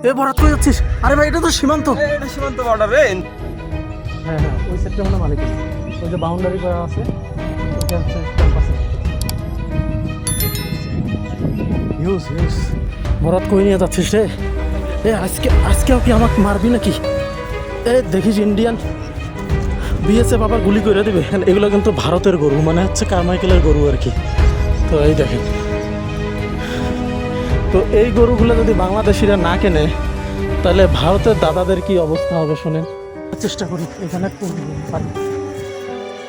এ বরাত কই যাচ্ছিস? আরে ভাই এটা তো সীমান্ত। এটা সীমান্ত বর্ডার রে। হ্যাঁ হ্যাঁ, ওই সেটটা মানে মালিক, ওই যে বাউন্ডারি করা আছে ওটা হচ্ছে ক্যাম্পাসে। ইউজ ইউজ বরাত কই নিয়ে যাচ্ছিস রে? এ আজকেও কি আমাকে মারবি নাকি? এ দেখিস ইন্ডিয়ান বিএসএফ আবার গুলি করে দেবে। এগুলো কিন্তু ভারতের গরু, মানে হচ্ছে কারমাইকেলের গরু আর কি। তো এই দেখেন, তো এই গরুগুলো যদি বাংলাদেশিরা না কেনে তাহলে ভারতের দাদাদের কি অবস্থা হবে শোনেন। চেষ্টা করি এখানে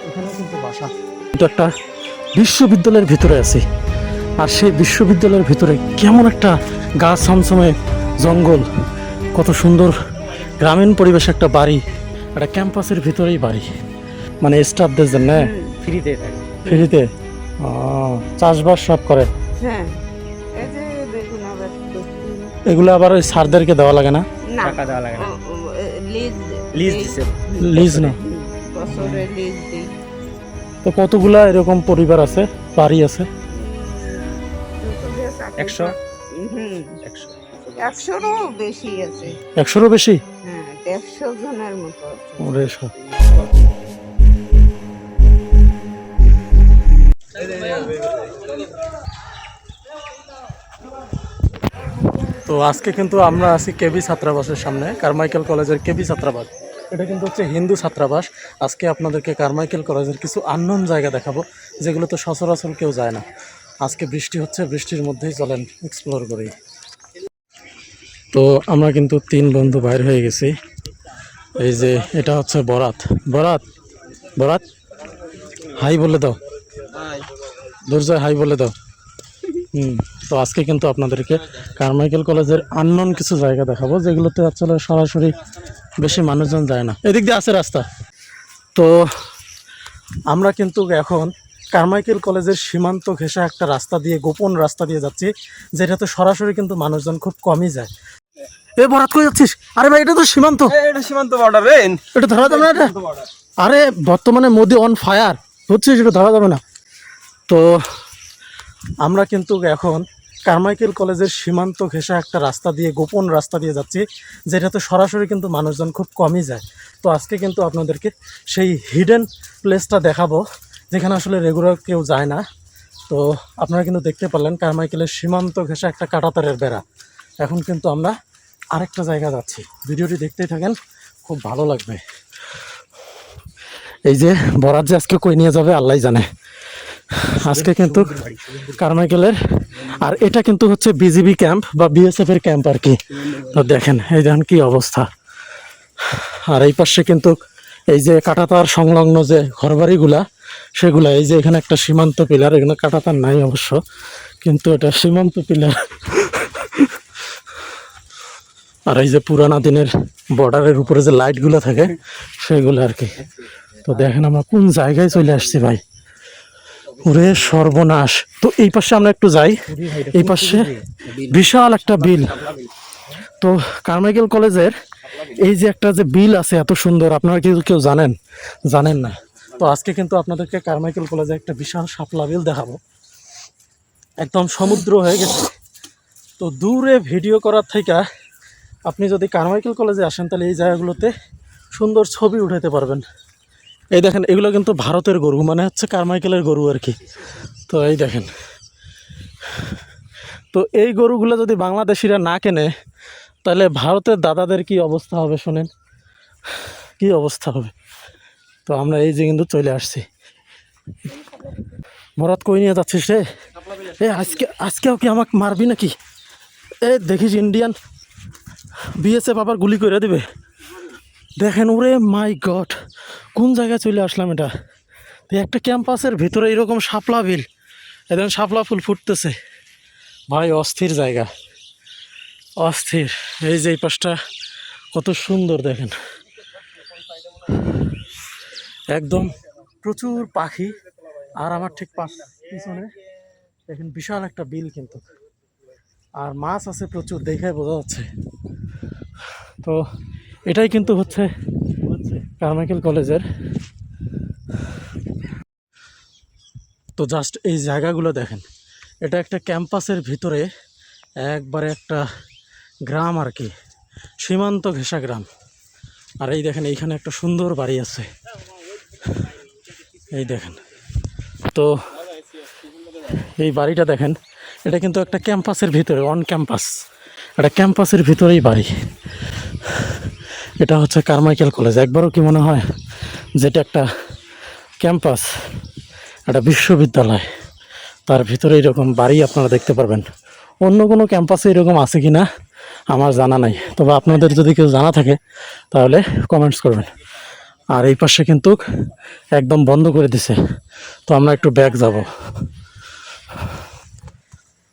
এখানে কিন্তু বাসা, কিন্তু একটা বিশ্ববিদ্যালয়ের ভিতরে আছি। আর সেই বিশ্ববিদ্যালয়ের ভিতরে কেমন একটা গাছ ছমছমে জঙ্গল, কত সুন্দর গ্রামীণ পরিবেশ, একটা বাড়ি, একটা ক্যাম্পাসের ভিতরেই বাড়ি, মানে স্টাফদের জন্য ফ্রিতে থাকে। ফ্রিতে চাষবাস সব করে। হ্যাঁ, এই যে দেখুন আবার এগুলো আবার ওই স্যারদেরকে দেওয়া লাগে না? টাকা দেওয়া লাগে না, লিজ লিজ দিছে। লিজ না? বছরে লিজ দিই। তো কতগুলা এরকম পরিবার আছে, বাড়ি আছে? 100 হুম, 100 100-রও বেশি আছে। 100-রও বেশি? হ্যাঁ, 150 জনের মতো আছে। ওরে সব। তো আজকে কিন্তু আমরা আছি কেবি ছাত্রাবাসের সামনে, কারমাইকেল কলেজের কেবি ছাত্রাবাস। এটা কিন্তু হচ্ছে হিন্দু ছাত্রাবাস। আজকে আপনাদেরকে কারমাইকেল কলেজের কিছু আননোন জায়গা দেখাবো, যেগুলো তো সচরাচর কেউ যায় না। আজকে বৃষ্টি হচ্ছে, বৃষ্টির মধ্যেই চলেন এক্সপ্লোর করি। তো আমরা কিন্তু 3 বন্ধু বাইর হয়ে গেছি। এই যে এটা হচ্ছে বরাত। বরাত বরাত হাই বলে দাও, দুর্জয় হাই বলে দাও। তো আজকে কিন্তু আপনাদেরকে কারমাইকেল কলেজের আননোন কিছু জায়গা দেখাবো, যেগুলোতে আসলে সরাসরি বেশি মানুষজন যায় না। এদিক দিয়ে আছে রাস্তা। তো আমরা কিন্তু এখন কারমাইকেল কলেজের সীমান্ত ঘেঁষা একটা রাস্তা দিয়ে, গোপন রাস্তা দিয়ে যাচ্ছি, যেটাতে সরাসরি কিন্তু মানুষজন খুব কমই যায়। এ বরাত কই যাচ্ছিস? আরে ভাই এটা তো সীমান্ত। এটা সীমান্ত বর্ডার রে। এটা ধরা যাবে না এটা? আরে বর্তমানে মোদি অন ফায়ার, বুঝছিস, এটা ধরা যাবে না। তো আমরা কিন্তু এখন কারমাইকেল কলেজের সীমান্ত ঘেঁষা একটা রাস্তা দিয়ে, গোপন রাস্তা দিয়ে যাচ্ছি, যেটাতে সরাসরি কিন্তু মানুষজন খুব কমই যায়। তো আজকে কিন্তু আপনাদেরকে সেই হিডেন প্লেসটা দেখাবো, যেখানে আসলে রেগুলার কেউ যায় না। তো আপনারা কিন্তু দেখতে পারলেন কারমাইকেলের সীমান্ত ঘেঁষা একটা কাঁটাতারের বেড়া। এখন কিন্তু আমরা আরেকটা জায়গা যাচ্ছি, ভিডিওটি দেখতেই থাকেন, খুব ভালো লাগবে। এই যে বরাত যে আজকে কই নিয়ে যাবে আল্লাহ জানে। আজকে কিন্তু কারমাইকেলের, আর এটা কিন্তু হচ্ছে বিজিবি ক্যাম্প বা বিএসএফ এর ক্যাম্প আর কি। তো দেখেন এই দেখেন কি অবস্থা। আর এই পাশে কিন্তু এই যে কাঁটাতার সংলগ্ন যে ঘরবাড়িগুলা, সেগুলা, এই যে এখানে একটা সীমান্ত পিলার, এখানে কাঁটাতার নাই অবশ্য, কিন্তু এটা সীমান্ত পিলার। আর এই যে পুরানা দিনের বর্ডারের উপরে যে লাইটগুলো থাকে সেগুলো আর কি। তো দেখেন আমরা কোন জায়গায় চলে আসছি ভাই, ওরে সর্বনাশ। তো এই পাশে আমরা একটু যাই, এই পাশে বিশাল একটা বিল। তো কারমাইকেল কলেজের এই যে একটা যে বিল আছে এত সুন্দর, আপনারা কি কেউ জানেন? জানেন না। তো আজকে কিন্তু আপনাদেরকে কারমাইকেল কলেজে একটা বিশাল শাপলা বিল দেখাবো, একদম সমুদ্র হয়ে গেছে। তো দূরে ভিডিও করার থেকে আপনি যদি কারমাইকেল কলেজে আসেন তাহলে এই জায়গাগুলোতে সুন্দর ছবি উঠাতে পারবেন। এই দেখেন এগুলো কিন্তু ভারতের গরু, মানে হচ্ছে কারমাইকেলের গরু আর কি। তো এই দেখেন, তো এই গরুগুলো যদি বাংলাদেশিরা না কেনে তাহলে ভারতের দাদাদের কি অবস্থা হবে শোনেন, কি অবস্থা হবে। তো আমরা এই যে কিন্তু চলে আসছি। বরাত কই নিয়ে যাচ্ছিস রে? এ আজকেও কি আমাকে মারবি নাকি? এ দেখিস ইন্ডিয়ান বিএসএফ আবার গুলি করে দেবে। দেখেন ওরে মাই গড, কোন জায়গায় চলে আসলাম এটা। একটা ক্যাম্পাসের ভিতরে এরকম শাপলা বিল, এদের শাপলা ফুল ফুটতেছে ভাই, অস্থির জায়গা, অস্থির। এই যে এই পাশটা কত সুন্দর দেখেন, একদম প্রচুর পাখি। আর আমার ঠিক পিছনে দেখেন বিশাল একটা বিল কিন্তু, আর মাছ আছে প্রচুর, দেখে বোঝা যাচ্ছে। তো এটাই কিন্তু হচ্ছে কারমাইকেল কলেজের। তো জাস্ট এই জায়গাগুলো দেখেন, এটা একটা ক্যাম্পাসের ভিতরে একবারে একটা গ্রাম আর কি, সীমান্ত ঘেঁষা গ্রাম। আর এই দেখেন এইখানে একটা সুন্দর বাড়ি আছে, এই দেখেন। তো এই বাড়িটা দেখেন, এটা কিন্তু একটা ক্যাম্পাসের ভিতরে, অন ক্যাম্পাস, একটা ক্যাম্পাসের ভিতরেই বাড়ি। এটা হচ্ছে কারমাইকেল কলেজ। একবারও কি মনে হয় যেটা একটা ক্যাম্পাস, একটা বিশ্ববিদ্যালয়, তার ভিতরে এরকম বাড়ি আপনারা দেখতে পারবেন। অন্য কোনো ক্যাম্পাসে এরকম আছে কি না আমার জানা নাই, তবে আপনাদের যদি কেউ জানা থাকে তাহলে কমেন্টস করবেন। আর এই পাশে কিন্তু একদম বন্ধ করে দিছে, তো আমরা একটু ব্যাক যাব।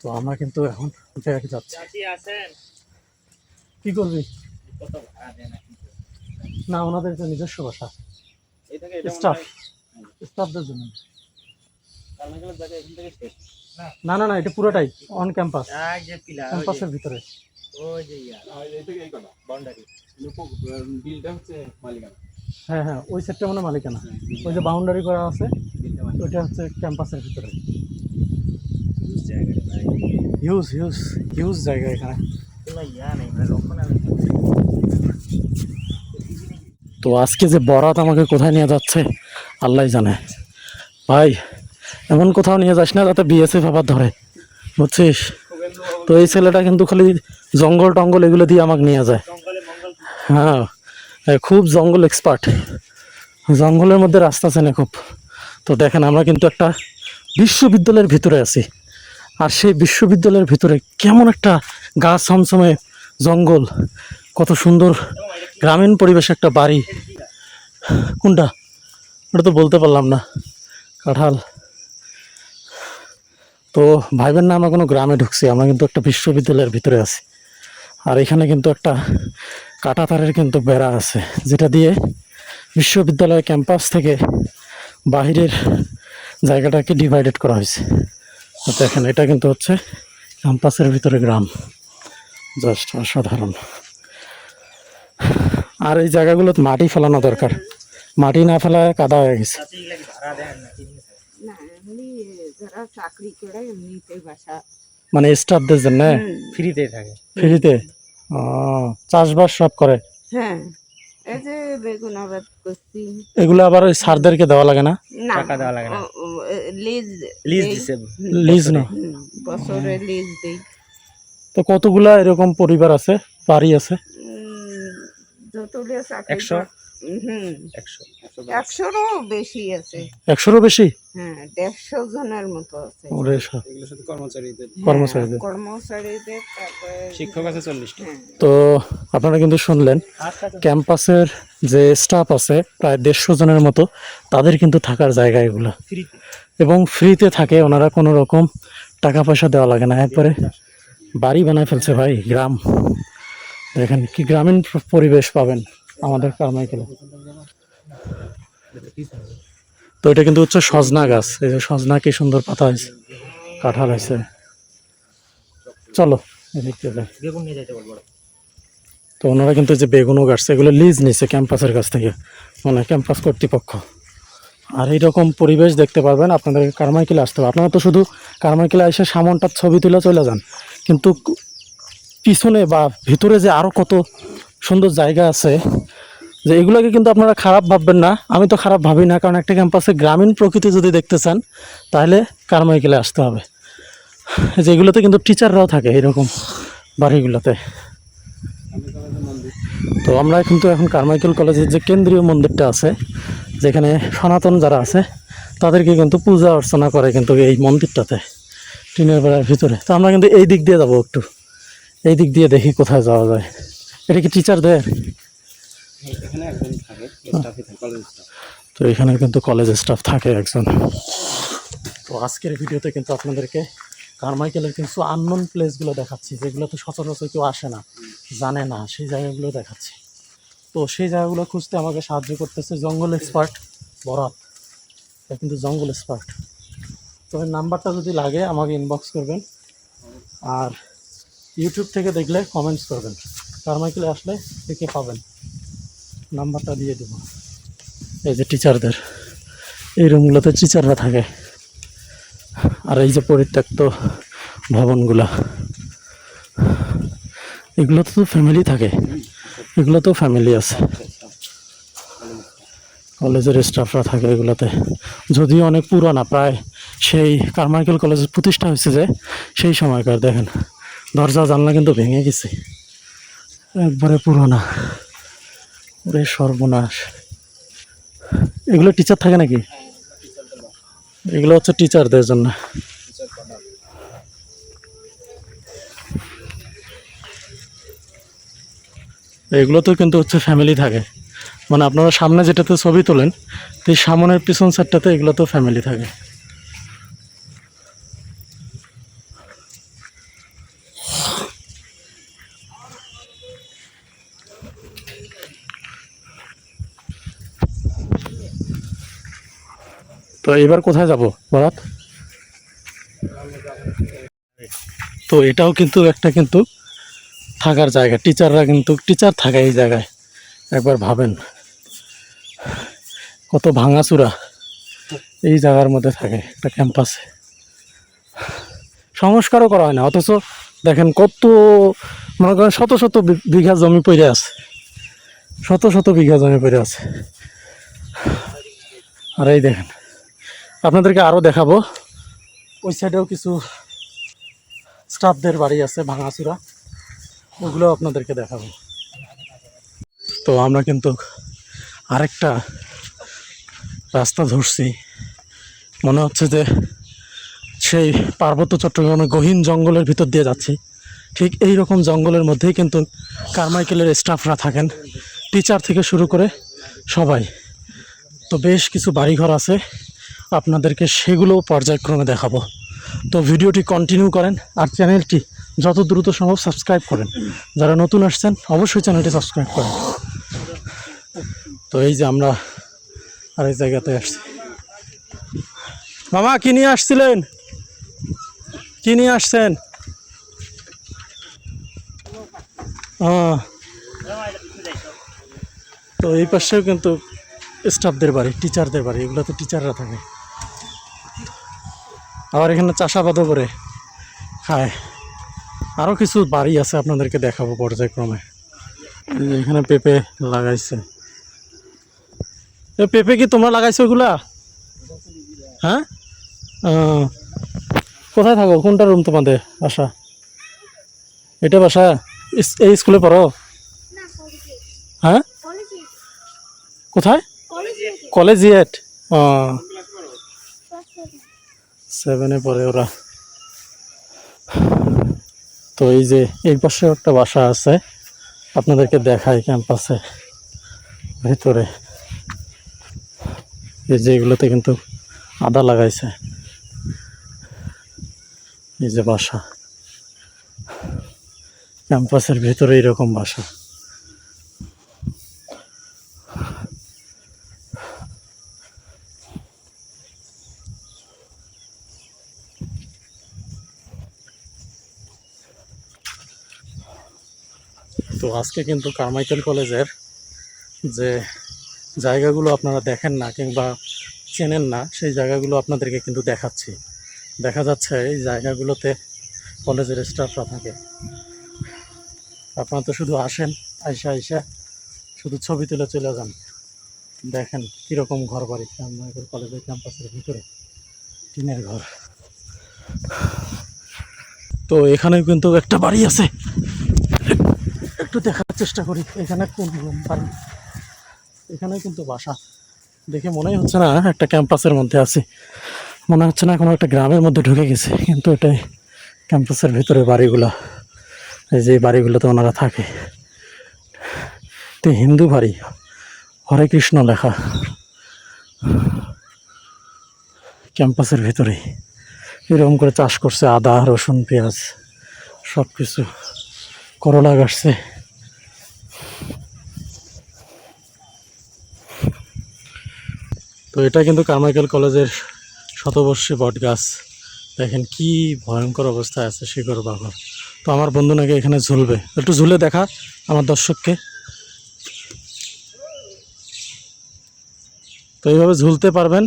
তো আমরা কিন্তু এখন ব্যাক যাচ্ছি। কি করবি? না, ওনাদের তো নিজস্ব বাসা, স্টাফদের জন্য। না না না, এটা পুরোটাই অন ক্যাম্পাস, ক্যাম্পাসের ভিতরে। হ্যাঁ হ্যাঁ, ওই সেটটা মানে মালিকানা, ওই যে বাউন্ডারি করা আছে ওইটা হচ্ছে ক্যাম্পাসের ভিতরে। হিউজ হিউজ হিউজ জায়গা এখানে। তো আজকে যে বরাত আমাকে কোথায় নিয়ে যাচ্ছে আল্লাহ জানে। ভাই এমন কোথাও নিয়ে যাস না যাতে বিএসএফ আবার ধরে, বুঝছিস? তো এই ছেলেটা কিন্তু খালি জঙ্গল টঙ্গল এগুলো দিয়ে আমাকে নিয়ে যায়। হ্যাঁ, খুব জঙ্গল এক্সপার্ট, জঙ্গলের মধ্যে রাস্তা চেনে খুব। তো দেখেন আমরা কিন্তু একটা বিশ্ববিদ্যালয়ের ভিতরে আছি, আর সেই বিশ্ববিদ্যালয়ের ভিতরে কেমন একটা গাছ ছমছমে জঙ্গল, কত সুন্দর গ্রামীণ পরিবেশে একটা বাড়ি। কোনটা ওটা তো বলতে পারলাম না, কাঁঠাল। তো ভাইবেন না আমরা কোনো গ্রামে ঢুকছি, আমরা কিন্তু একটা বিশ্ববিদ্যালয়ের ভিতরে আছি। আর এখানে কিন্তু একটা কাঁটা তারের কিন্তু বেড়া আছে, যেটা দিয়ে বিশ্ববিদ্যালয় ক্যাম্পাস থেকে বাহিরের জায়গাটাকে ডিভাইডেড করা হয়েছে। তো দেখেন এটা কিন্তু হচ্ছে ক্যাম্পাসের ভিতরে গ্রাম, জাস্ট অসাধারণ। আর এই জায়গাগুলোতে মাটি ফেলানো দরকার, মাটি না ফেলায় কাদা হয়ে গেছে। না, এমনি যারা চাকরি করে এমনিতে বাসা। মানে স্টাফদের জন্য ফ্রিতে থাকে। ফ্রিতে চাষবাস সব করে। হ্যাঁ, এই যে বেগুন আবাদ করছি, এগুলো আবার ওই স্যারদেরকে দেওয়া লাগে না? না টাকা দেওয়া লাগে না। লিজ লিজ দিছে। লিজ না, বছরে লিজ দেই। তো কতগুলা এরকম পরিবার আছে, বাড়ি আছে? যতগুলো চাকরি 100 100-100-রও বেশি আছে। 100-রও বেশি? হ্যাঁ, 150 জনের মতো আছে। ওরে সব এগুলো শুধু কর্মচারীদের। কর্মচারীদের। কর্মচারীদের, তারপরে শিক্ষক আছে 40টা। হ্যাঁ, তো আপনারা কিন্তু শুনলেন, ক্যাম্পাসের যে স্টাফ আছে প্রায় 150 জনের মতো, তাদের কিন্তু থাকার জায়গা এগুলো, ফ্রিতে। এবং ফ্রিতে থাকে। ওনারা কোনো রকম টাকা পয়সা দেওয়া লাগে না, একবারে বাড়ি বানায় ফেলছে ভাই। গ্রাম দেখেন কি গ্রামীণ পরিবেশ পাবেন আমাদের কারমাইকেলে। তো এটা কিন্তু হচ্ছে সজনা গাছ, এই যে সজনা কি সুন্দর পাতা হয়েছে, কাঁঠাল হয়েছে। চলো এদিক দিয়ে যাই। বেগুন নিয়ে যাইতে বলবো। তো ওনারা কিন্তু যে বেগুনও গাছছে, এগুলো লিজ নিচ্ছে ক্যাম্পাসের কাছ থেকে, মানে ক্যাম্পাস কর্তৃপক্ষ। আর এইরকম পরিবেশ দেখতে পারবেন আপনাদের কারমাইকেলে আসতে হবে। আপনারা তো শুধু কারমাইকেলে এসে সামনটার ছবি তুলে চলে যান, কিন্তু পিছনে বা ভিতরে যে আরও কত সুন্দর জায়গা আছে, যে এগুলোকে কিন্তু আপনারা খারাপ ভাববেন না। আমি তো খারাপ ভাবি না, কারণ একটা ক্যাম্পাসে গ্রামীণ প্রকৃতি যদি দেখতে চান তাহলে কারমাইকেলে আসতে হবে। যেগুলোতে কিন্তু টিচাররাও থাকে এরকম বাড়িগুলোতে। তো আমরা কিন্তু এখন কারমাইকেল কলেজের যে কেন্দ্রীয় মন্দিরটা আছে, যেখানে সনাতন যারা আছে তাদেরকে কিন্তু পূজা অর্চনা করে কিন্তু এই মন্দিরটাতে, টিনের বেড়ার ভিতরে। তো আমরা কিন্তু এই দিক দিয়ে যাবো, একটু এই দিক দিয়ে দেখি কোথায় যাওয়া যায়। এটা কি টিচারদের? তো এখানে কিন্তু কলেজ স্টাফ থাকে একজন। তো আজকের ভিডিওতে কিন্তু আপনাদেরকে কারমাইকেলের কিছু আননোন প্লেসগুলো দেখাচ্ছি, যেগুলো তো সচরাচর কেউ আসে না, জানে না, সেই জায়গাগুলো দেখাচ্ছি। তো সেই জায়গাগুলো খুঁজতে আমাকে সাহায্য করতেছে জঙ্গল এক্সপার্ট বরাত, কিন্তু জঙ্গল এক্সপার্ট। তো এর নাম্বারটা যদি লাগে আমাকে ইনবক্স করবেন, আর ইউটিউব থেকে দেখলে কমেন্টস করবেন। কারমাইকেলে আসলে দেখে পাবেন, নাম্বারটা দিয়ে দেবো। এই যে টিচারদের, এই রুমগুলোতে টিচাররা থাকে। আর এই যে পরিত্যক্ত ভবনগুলা, এগুলো তো ফ্যামিলি থাকে, এগুলো তো ফ্যামিলি আছে, কলেজের স্টাফরা থাকে এগুলোতে। যদিও অনেক পুরানা, প্রায় সেই কারমাইকেল কলেজের প্রতিষ্ঠা হয়েছে যে সেই সময়কার। দেখেন দরজা জানলা কিন্তু ভেঙে গেছে, একবারে পুরোনা। ওরে সর্বনাশ। এগুলো টিচার থাকে নাকি? এগুলো হচ্ছে টিচারদের জন্য। এগুলো তো কিন্তু হচ্ছে ফ্যামিলি থাকে, মানে আপনারা সামনে যেটাতে ছবি তোলেন এই সামনের পিছন সাইডটাতে এগুলো তো ফ্যামিলি থাকে। তো এবার কোথায় যাব বরাত? তো এটাও কিন্তু একটা কিন্তু থাকার জায়গা, টিচাররা কিন্তু টিচার থাকে এই জায়গায়। একবার ভাবেন কত ভাঙাচুরা এই জায়গার মধ্যে থাকে একটা ক্যাম্পাসে, সংস্কারও করা হয় না। অথচ দেখেন কত, মনে করেন শত শত বিঘা জমি পড়ে আছে, শত শত বিঘা জমি পড়ে আছে। আর এই দেখেন, আপনাদেরকে আরও দেখাবো, ওই সাইডেও কিছু স্টাফদের বাড়ি আছে ভাঙাচুরা, ওগুলো আপনাদেরকে দেখাবো। তো আমরা কিন্তু আরেকটা রাস্তা ধরছি, মনে হচ্ছে যে সেই পার্বত্য চট্টগ্রামের গহীন জঙ্গলের ভিতর দিয়ে যাচ্ছি। ঠিক এই রকম জঙ্গলের মধ্যেই কিন্তু কারমাইকেলের স্টাফরা থাকেন, টিচার থেকে শুরু করে সবাই। তো বেশ কিছু বাড়িঘর আছে, আপনাদেরকে সেগুলো পর্যায়ক্রমে দেখাবো। তো ভিডিওটি কন্টিনিউ করেন আর চ্যানেলটি যত দ্রুত সম্ভব সাবস্ক্রাইব করেন। যারা নতুন আসছেন অবশ্যই চ্যানেলটি সাবস্ক্রাইব করেন। তো এই যে আমরা আরেক জায়গাতে আসছি। মামা কি নিয়ে আসছিলেন, কি নিয়ে আসছেন? তো এই পাশেও কিন্তু স্টাফদের বাড়ি, টিচারদের বাড়ি, এগুলো তো টিচাররা থাকে। আবার এখানে চাষাবাদও করে খায়। আরও কিছু বাড়ি আছে, আপনাদেরকে দেখাবো পর্যায়ক্রমে। এখানে পেঁপে লাগাইছে। পেঁপে কি তোমরা লাগাইছো এগুলা? হ্যাঁ, কোথায় থাকো? কোনটা রুম তোমাদের বাসা? এটা বাসা? এই স্কুলে পড়ো? হ্যাঁ, কোথায়? কলেজিয়েট। 7-এ পড়ে ওরা। তো এই যে এই পাশে একটা বাসা আছে, আপনাদেরকে দেখাই ক্যাম্পাসে ভিতরে। এই যে এগুলোতে কিন্তু আদা লাগাইছে। এই যে বাসা, ক্যাম্পাসের ভিতরে এইরকম বাসা। তো আজকে কিন্তু কারমাইকেল কলেজের যে জায়গাগুলো আপনারা দেখেন না কিংবা চেনেন না, সেই জায়গাগুলো আপনাদেরকে কিন্তু দেখাচ্ছি। দেখা যাচ্ছে এই জায়গাগুলোতে কলেজের স্টাফরা থাকে। আপনারা তো শুধু আসেন, আইসা শুধু ছবি তুলে চলে যান। দেখেন কীরকম ঘর বাড়ি কারমাইকেল কলেজের ক্যাম্পাসের ভিতরে, টিনের ঘর। তো এখানে কিন্তু একটা বাড়ি আছে, একটু দেখার চেষ্টা করি এখানে কোন রুম বাড়ি। এখানে কিন্তু বাসা, দেখে মনেই হচ্ছে না একটা ক্যাম্পাসের মধ্যে আছে, মনে হচ্ছে না কোনো একটা গ্রামের মধ্যে ঢুকে গেছে, কিন্তু এটাই ক্যাম্পাসের ভিতরে বাড়িগুলো। এই যে বাড়িগুলোতে ওনারা থাকে। তো হিন্দু বাড়ি, হরে কৃষ্ণ লেখা, ক্যাম্পাসের ভিতরেই এরকম করে চাষ করছে আদা, রসুন, পেঁয়াজ সব কিছু, করলা গাছছে। তো এটা কিন্তু কারমাইকেল কলেজের শতবর্ষী বট গাছ। দেখেন কি ভয়ঙ্কর অবস্থায় আছে, শিকড় বাকর। তো আমার বন্ধু নাকি এখানে ঝুলবে, একটু ঝুলে দেখা আমার দর্শককে। তো এইভাবে ঝুলতে পারবেন,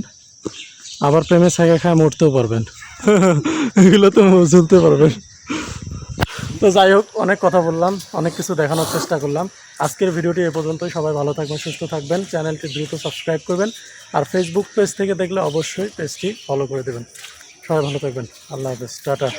আবার প্রেমে ছাগা খায় মরতেও পারবেন। এগুলো তো ঝুলতে পারবেন। তো যাই হোক, অনেক কথা বললাম, অনেক কিছু দেখানোর চেষ্টা করলাম। আজকের ভিডিওটি এ পর্যন্তই। সবাই ভালো থাকবেন, সুস্থ থাকবেন, চ্যানেলটি দ্রুত সাবস্ক্রাইব করবেন, আর ফেসবুক পেজ থেকে দেখলে অবশ্যই পেজটি ফলো করে দেবেন। সবাই ভালো থাকবেন, আল্লাহ হাফেজ, টাটা।